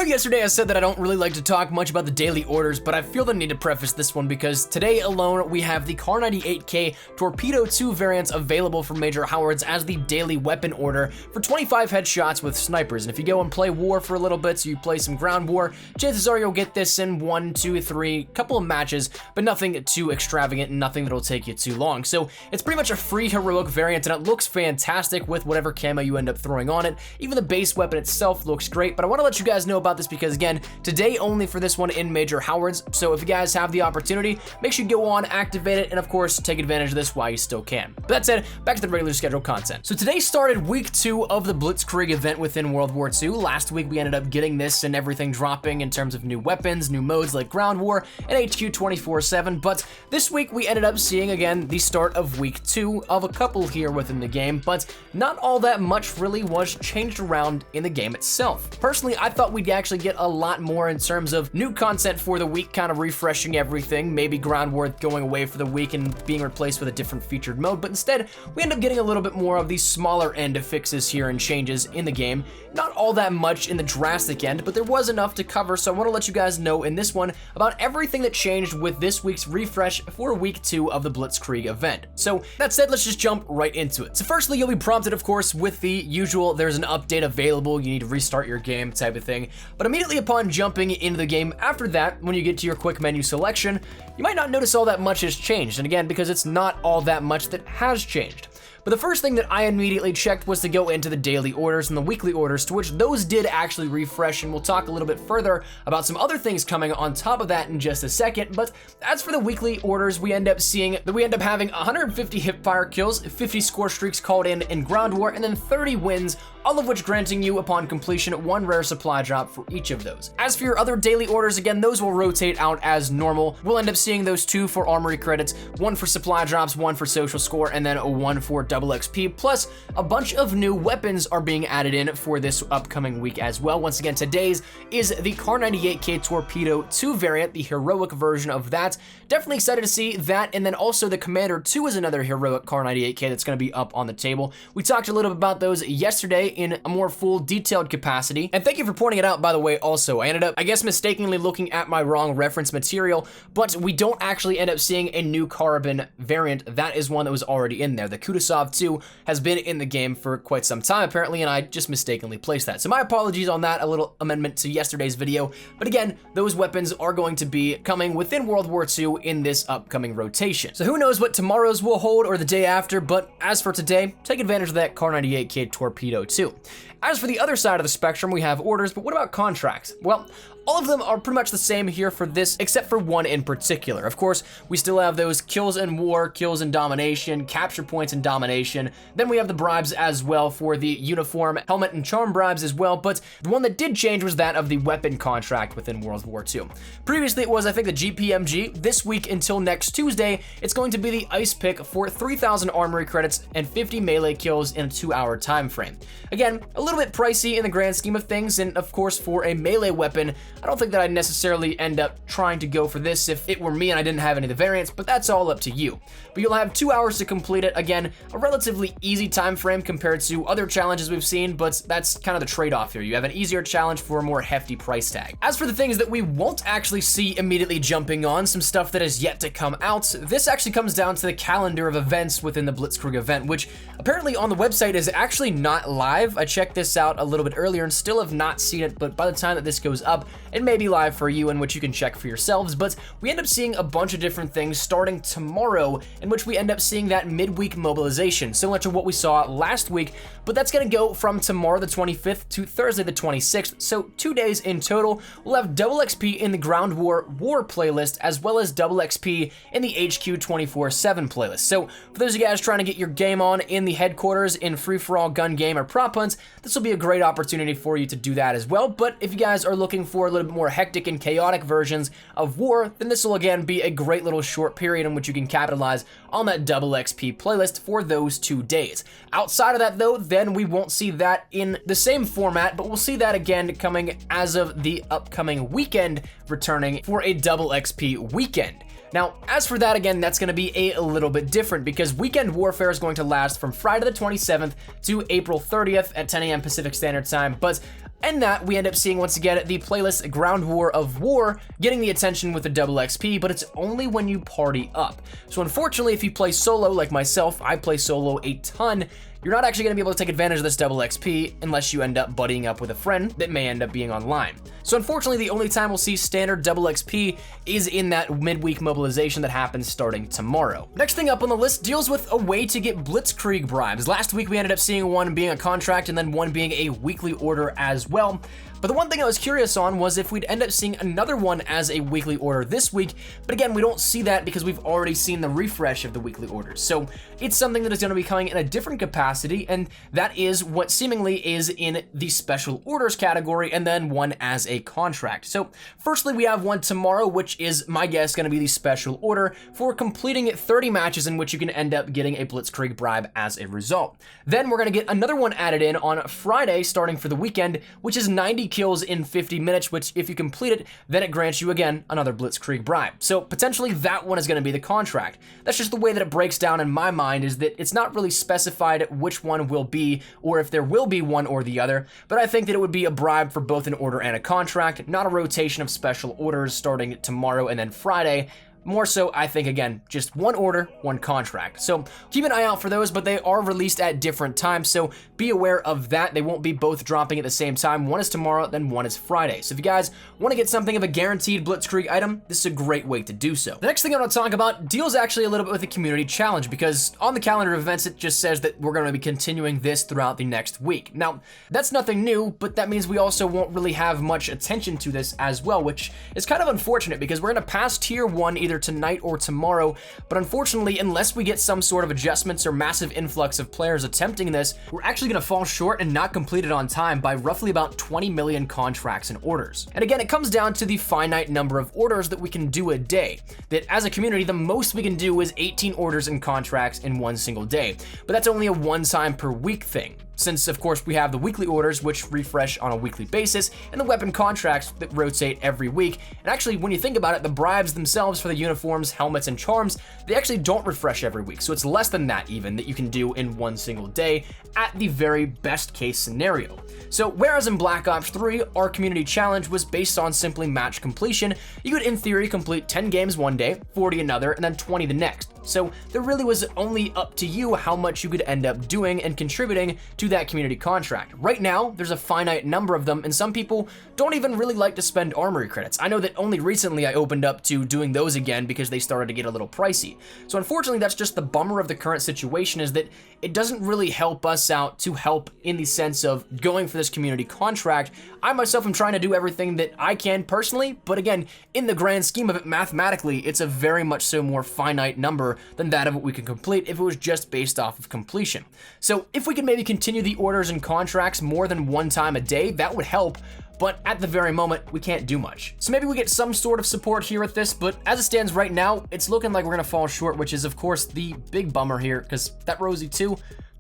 know yesterday I said that I don't really like to talk much about the daily orders, but I feel the need to preface this one because today alone we have the Kar98K Torpedo 2 variants available for Major Howards as the daily weapon order for 25 headshots with snipers. And if you go and play war for a little bit, so you play some ground war, chances are you'll get this in 1, 2, 3, couple of matches, but nothing too extravagant and nothing that'll take you too long. So it's pretty much a free heroic variant and it looks fantastic with whatever camo you end up throwing on it. Even the base weapon itself looks great, but I want to let you guys know about this because again, today only for this one in Major Howards. So if you guys have the opportunity, make sure you go on, activate it, and of course take advantage of this while you still can. But that said, back to the regular scheduled content. So today started week 2 of the Blitzkrieg event within World War II. Last week we ended up getting this and everything dropping in terms of new weapons, new modes like ground war and HQ 24/7, but this week we ended up seeing again the start of week 2 of a couple here within the game, but not all that much really was changed around in the game itself. Personally, I thought we'd actually get a lot more in terms of new content for the week, kind of refreshing everything, maybe ground war going away for the week and being replaced with a different featured mode, but instead we end up getting a little bit more of these smaller end of fixes here and changes in the game. Not all that much in the drastic end, but there was enough to cover, so I want to let you guys know in this one about everything that changed with this week's refresh for week 2 of the Blitzkrieg event. So that said, let's just jump right into it. So firstly, you'll be prompted of course with the usual there's an update available, you need to restart your game type of thing, but immediately upon jumping into the game after that, when you get to your quick menu selection, you might not notice all that much has changed, and again, because it's not all that much that has changed. But the first thing that I immediately checked was to go into the daily orders and the weekly orders, to which those did actually refresh, and we'll talk a little bit further about some other things coming on top of that in just a second. But as for the weekly orders, we end up having 150 hipfire kills, 50 score streaks called in ground war, and then 30 wins, all of which granting you upon completion 1 rare supply drop for each of those. As for your other daily orders, again, those will rotate out as normal. We'll end up seeing those 2 for armory credits, 1 for supply drops, 1 for social score, and then 1 for double XP, plus a bunch of new weapons are being added in for this upcoming week as well. Once again, today's is the Kar98K Torpedo 2 variant, the heroic version of that. Definitely excited to see that, and then also the Commander 2 is another heroic Kar98K that's going to be up on the table. We talked a little bit about those yesterday in a more full detailed capacity, and thank you for pointing it out, by the way. Also, I ended up, I guess, mistakenly looking at my wrong reference material, but we don't actually end up seeing a new Carbon variant. That is one that was already in there. The Kutuzov 2 has been in the game for quite some time apparently, and I just mistakenly placed that. So my apologies on that, a little amendment to yesterday's video, but again, those weapons are going to be coming within World War II in this upcoming rotation. So who knows what tomorrow's will hold or the day after, but as for today, take advantage of that Kar98K Torpedo 2. As for the other side of the spectrum, we have orders, but what about contracts? Well, all of them are pretty much the same here for this, except for one in particular. Of course, we still have those kills in war, kills in domination, capture points in domination. Then we have the bribes as well for the uniform, helmet, and charm bribes as well, but the one that did change was that of the weapon contract within World War II. Previously, it was, I think, the GPMG. This week until next Tuesday, it's going to be the ice pick for 3,000 armory credits and 50 melee kills in a 2-hour time frame. Again, a little bit pricey in the grand scheme of things, and of course, for a melee weapon, I don't think that I'd necessarily end up trying to go for this if it were me and I didn't have any of the variants, but that's all up to you. But you'll have 2 hours to complete it. Again, a relatively easy time frame compared to other challenges we've seen, but that's kind of the trade-off here. You have an easier challenge for a more hefty price tag. As for the things that we won't actually see immediately jumping on, some stuff that is yet to come out, this actually comes down to the calendar of events within the Blitzkrieg event, which apparently on the website is actually not live. I checked this out a little bit earlier and still have not seen it, but by the time that this goes up, it may be live for you, in which you can check for yourselves. But we end up seeing a bunch of different things starting tomorrow, in which we end up seeing that midweek mobilization, similar to what we saw last week, but that's going to go from tomorrow the 25th to Thursday the 26th, so 2 days in total. We'll have double XP in the ground war playlist, as well as double XP in the HQ 24/7 playlist. So for those of you guys trying to get your game on in the headquarters in free-for-all gun game or prop hunts, this will be a great opportunity for you to do that as well. But if you guys are looking for a little bit more hectic and chaotic versions of war, then this will again be a great little short period in which you can capitalize on that double XP playlist for those 2 days. Outside of that though, then we won't see that in the same format, but we'll see that again coming as of the upcoming weekend, returning for a double XP weekend. Now, as for that, again, that's going to be a little bit different because Weekend Warfare is going to last from Friday the 27th to April 30th at 10 a.m. Pacific Standard Time, but in that, we end up seeing once again the playlist Ground War of War getting the attention with the double XP, but it's only when you party up. So unfortunately, if you play solo like myself, I play solo a ton, you're not actually going to be able to take advantage of this double XP unless you end up buddying up with a friend that may end up being online. So unfortunately, the only time we'll see standard double XP is in that midweek mobilization that happens starting tomorrow. Next thing up on the list deals with a way to get Blitzkrieg bribes. Last week, we ended up seeing one being a contract and then one being a weekly order as well. But the one thing I was curious on was if we'd end up seeing another one as a weekly order this week, but again, we don't see that because we've already seen the refresh of the weekly orders. So it's something that is going to be coming in a different capacity, and that is what seemingly is in the special orders category, and then one as a contract. So firstly, we have one tomorrow, which is, my guess, going to be the special order for completing 30 matches in which you can end up getting a Blitzkrieg bribe as a result. Then we're going to get another one added in on Friday, starting for the weekend, which is 90 kills in 50 minutes, which if you complete it, then it grants you again another Blitzkrieg bribe. So potentially that one is going to be the contract. That's just the way that it breaks down in my mind, is that it's not really specified which one will be, or if there will be one or the other, but I think that it would be a bribe for both an order and a contract, not a rotation of special orders starting tomorrow and then Friday. More so, I think, again, just one order, one contract. So keep an eye out for those, but they are released at different times, so be aware of that. They won't be both dropping at the same time. One is tomorrow, then one is Friday. So if you guys want to get something of a guaranteed Blitzkrieg item, this is a great way to do so. The next thing I want to talk about deals actually a little bit with the community challenge, because on the calendar of events, it just says that we're going to be continuing this throughout the next week. Now, that's nothing new, but that means we also won't really have much attention to this as well, which is kind of unfortunate because we're going to pass tier 1 either tonight or tomorrow, but unfortunately, unless we get some sort of adjustments or massive influx of players attempting this, we're actually going to fall short and not complete it on time by roughly about 20 million contracts and orders. And again, it comes down to the finite number of orders that we can do a day. That as a community, the most we can do is 18 orders and contracts in one single day, but that's only a one time per week thing. Since, of course, we have the weekly orders, which refresh on a weekly basis, and the weapon contracts that rotate every week. And actually, when you think about it, the bribes themselves for the uniforms, helmets, and charms, they actually don't refresh every week. So it's less than that even that you can do in one single day at the very best case scenario. So whereas in Black Ops 3, our community challenge was based on simply match completion, you could in theory complete 10 games one day, 40 another, and then 20 the next. So there really was only up to you how much you could end up doing and contributing to that community contract. Right now, there's a finite number of them, and some people don't even really like to spend armory credits. I know that only recently I opened up to doing those again because they started to get a little pricey. So unfortunately, that's just the bummer of the current situation, is that it doesn't really help us out to help in the sense of going for this community contract. I myself am trying to do everything that I can personally, but again, in the grand scheme of it, mathematically, it's a very much so more finite number than that of what we could complete if it was just based off of completion. So if we could maybe continue the orders and contracts more than one time a day, that would help. But at the very moment, we can't do much. So maybe we get some sort of support here with this, but as it stands right now, it's looking like we're gonna fall short, which is of course the big bummer here, because that Rosie 2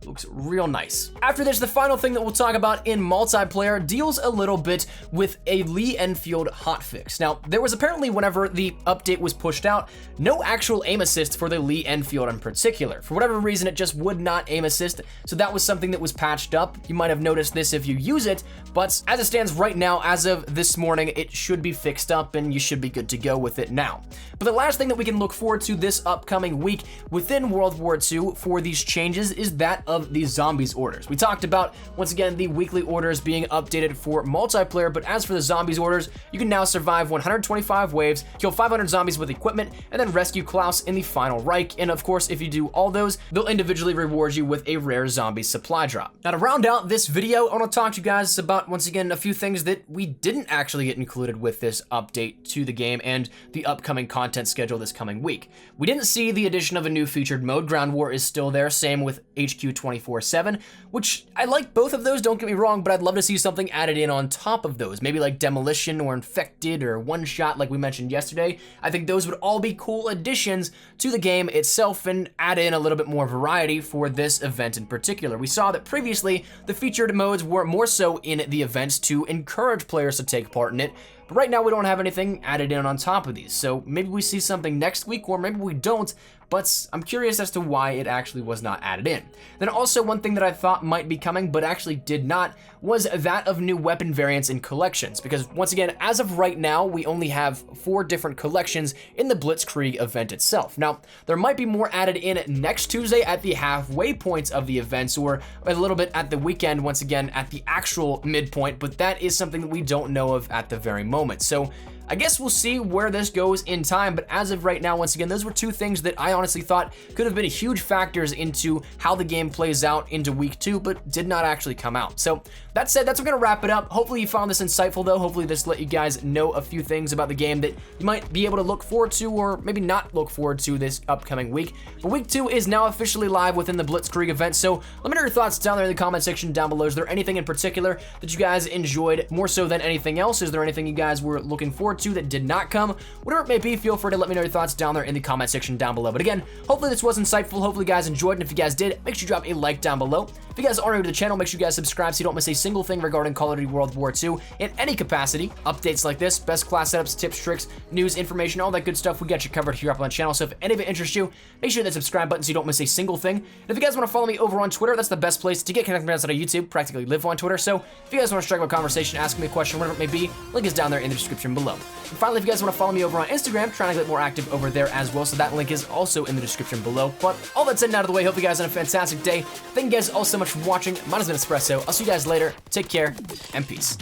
looks real nice. After this, the final thing that we'll talk about in multiplayer deals a little bit with a Lee Enfield hotfix. Now, there was apparently, whenever the update was pushed out, no actual aim assist for the Lee Enfield in particular. For whatever reason, it just would not aim assist, so that was something that was patched up. You might have noticed this if you use it, but as it stands right now, as of this morning, it should be fixed up and you should be good to go with it now. But the last thing that we can look forward to this upcoming week within World War II for these changes is that of the zombies orders. We talked about, once again, the weekly orders being updated for multiplayer, but as for the zombies orders, you can now survive 125 waves, kill 500 zombies with equipment, and then rescue Klaus in the final Reich. And of course, if you do all those, they'll individually reward you with a rare zombie supply drop. Now, to round out this video, I want to talk to you guys about, once again, a few things that we didn't actually get included with this update to the game and the upcoming content schedule this coming week. We didn't see the addition of a new featured mode. Ground War is still there, same with HQ 24/7, which I like both of those, don't get me wrong, but I'd love to see something added in on top of those, maybe like Demolition or Infected or One Shot like we mentioned yesterday. I think those would all be cool additions to the game itself and add in a little bit more variety for this event in particular. We saw that previously the featured modes were more so in the events to encourage players to take part in it, But right now we don't have anything added in on top of these, so maybe we see something next week or maybe we don't, but I'm curious as to why it actually was not added in. Then also one thing that I thought might be coming but actually did not was that of new weapon variants and collections, because once again, as of right now, we only have 4 different collections in the Blitzkrieg event itself. Now, there might be more added in next Tuesday at the halfway points of the events, or a little bit at the weekend, once again, at the actual midpoint, but that is something that we don't know of at the very moment. So I guess we'll see where this goes in time, but as of right now, once again, those were 2 things that I honestly thought could have been huge factors into how the game plays out into week 2, but did not actually come out. So that said, that's gonna wrap it up. Hopefully you found this insightful though. Hopefully this let you guys know a few things about the game that you might be able to look forward to, or maybe not look forward to this upcoming week. But week 2 is now officially live within the Blitzkrieg event, so let me know your thoughts down there in the comment section down below. Is there anything in particular that you guys enjoyed more so than anything else? Is there anything you guys were looking forward to that did not come? Whatever it may be, feel free to let me know your thoughts down there in the comment section down below. But again, hopefully this was insightful. Hopefully you guys enjoyed, and if you guys did, make sure you drop a like down below. If you guys are new to the channel, make sure you guys subscribe so you don't miss a single thing regarding Call of Duty World War II in any capacity. Updates like this, best class setups, tips, tricks, news, information, all that good stuff, we got you covered here up on the channel. So if any of it interests you, make sure you hit that subscribe button so you don't miss a single thing. And if you guys want to follow me over on Twitter, that's the best place to get connected with me outside of YouTube. Practically live on Twitter. So if you guys want to strike up a conversation, ask me a question, whatever it may be, link is down there in the description below. And finally, if you guys want to follow me over on Instagram, trying to get more active over there as well, so that link is also in the description below. But all that said and out of the way, hope you guys had a fantastic day. Thank you guys all so much for watching. Mine has been Espresso. I'll see you guys later. Take care and peace.